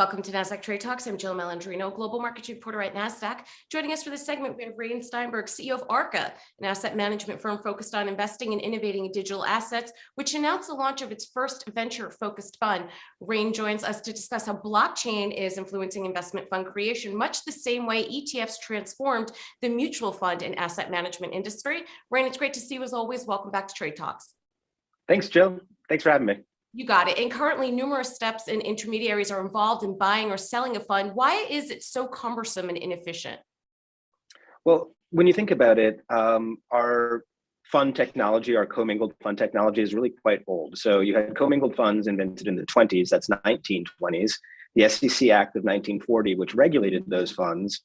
Welcome to Nasdaq Trade Talks. I'm Jill Malandrino, Global Markets Reporter at Nasdaq. Joining us for this segment, we have Rayne Steinberg, CEO of Arca, an asset management firm focused on investing and innovating in digital assets, which announced the launch of its first venture-focused fund. Rayne joins us to discuss how blockchain is influencing investment fund creation, much the same way ETFs transformed the mutual fund and asset management industry. Rayne, it's great to see you as always. Welcome back to Trade Talks. Thanks, Jill. Thanks for having me. You got it. And currently, numerous steps and intermediaries are involved in buying or selling a fund. Why is it so cumbersome and inefficient? Well, when you think about it, our fund technology, our commingled fund technology is really quite old. So you had commingled funds invented in the 20s, that's 1920s, the SEC Act of 1940, which regulated those funds.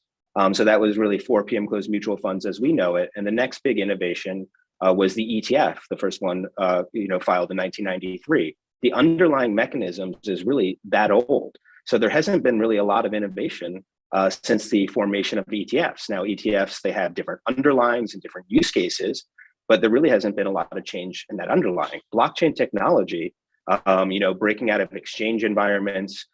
So that was really 4 p.m. closed mutual funds as we know it. And the next big innovation was the ETF, the first one filed in 1993. The underlying mechanisms is really that old. So there hasn't been really a lot of innovation since the formation of ETFs. Now ETFs, they have different underlyings and different use cases, but there really hasn't been a lot of change in that underlying. Blockchain technology, breaking out of exchange environments,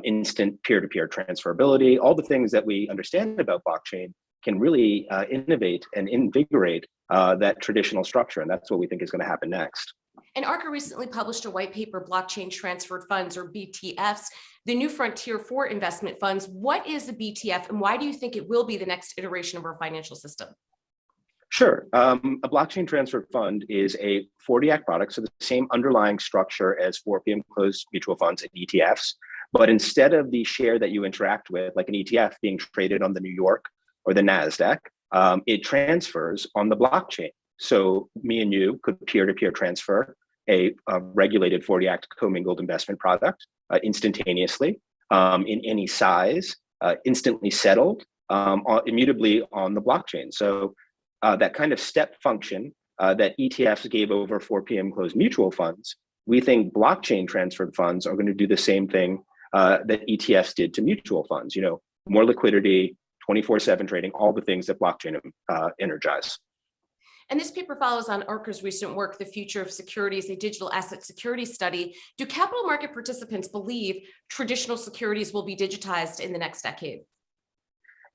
instant peer-to-peer transferability, all the things that we understand about blockchain can really innovate and invigorate that traditional structure. And that's what we think is going to happen next. And Arca recently published a white paper, Blockchain Transferred Funds, or BTFs, the new frontier for investment funds. What is a BTF, and why do you think it will be the next iteration of our financial system? Sure. A blockchain transferred fund is a 40 Act product, so the same underlying structure as 4 p.m. closed mutual funds and ETFs. But instead of the share that you interact with, like an ETF being traded on the New York or the Nasdaq, it transfers on the blockchain. So me and you could peer-to-peer transfer a regulated 40 Act commingled investment product instantaneously in any size, instantly settled, immutably on the blockchain. So that kind of step function that ETFs gave over 4 p.m. closed mutual funds, we think blockchain transferred funds are going to do the same thing that ETFs did to mutual funds. More liquidity, 24/7 trading, all the things that blockchain energize. And this paper follows on Arca's recent work, The Future of Securities, a digital asset security study. Do capital market participants believe traditional securities will be digitized in the next decade?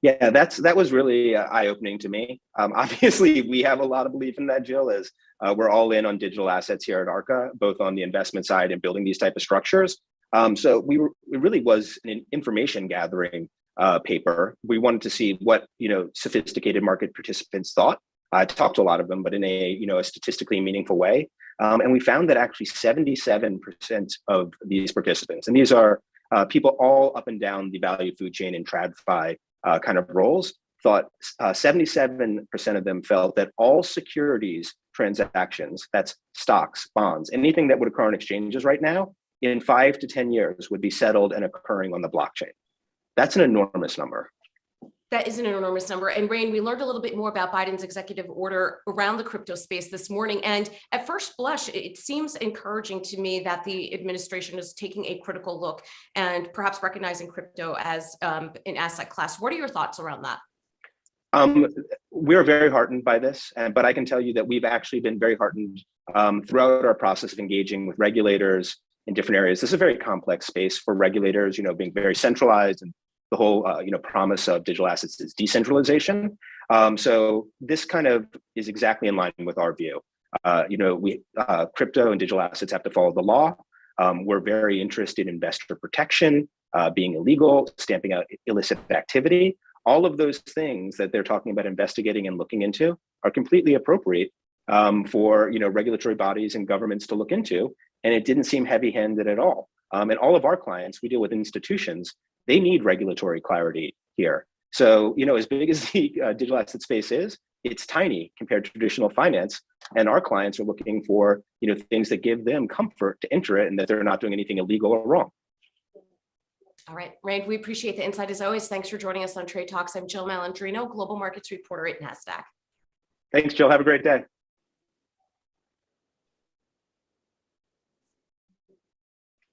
Yeah, that was really eye-opening to me. Obviously, we have a lot of belief in that, Jill, as we're all in on digital assets here at Arca, both on the investment side and building these type of structures. So it really was an information gathering paper. We wanted to see what sophisticated market participants thought. I talked to a lot of them, but in a statistically meaningful way. And we found that actually 77% of these participants, and these are people all up and down the value food chain and TradFi kind of roles, thought 77% of them felt that all securities transactions, that's stocks, bonds, anything that would occur on exchanges right now, in 5 to 10 years would be settled and occurring on the blockchain. That's an enormous number. That is an enormous number. And Rayne, we learned a little bit more about Biden's executive order around the crypto space this morning. And at first blush, it seems encouraging to me that the administration is taking a critical look and perhaps recognizing crypto as an asset class. What are your thoughts around that? We're very heartened by this, but I can tell you that we've actually been very heartened throughout our process of engaging with regulators in different areas. This is a very complex space for regulators, being very centralized, and the whole promise of digital assets is decentralization. So this kind of is exactly in line with our view. Crypto and digital assets have to follow the law. We're very interested in investor protection, being illegal, stamping out illicit activity. All of those things that they're talking about investigating and looking into are completely appropriate for regulatory bodies and governments to look into. And it didn't seem heavy-handed at all. And all of our clients, we deal with institutions, they need regulatory clarity here. So, as big as the digital asset space is, it's tiny compared to traditional finance. And our clients are looking for, things that give them comfort to enter it and that they're not doing anything illegal or wrong. All right, Rayne, we appreciate the insight as always. Thanks for joining us on Trade Talks. I'm Jill Malandrino, Global Markets Reporter at Nasdaq. Thanks, Jill. Have a great day.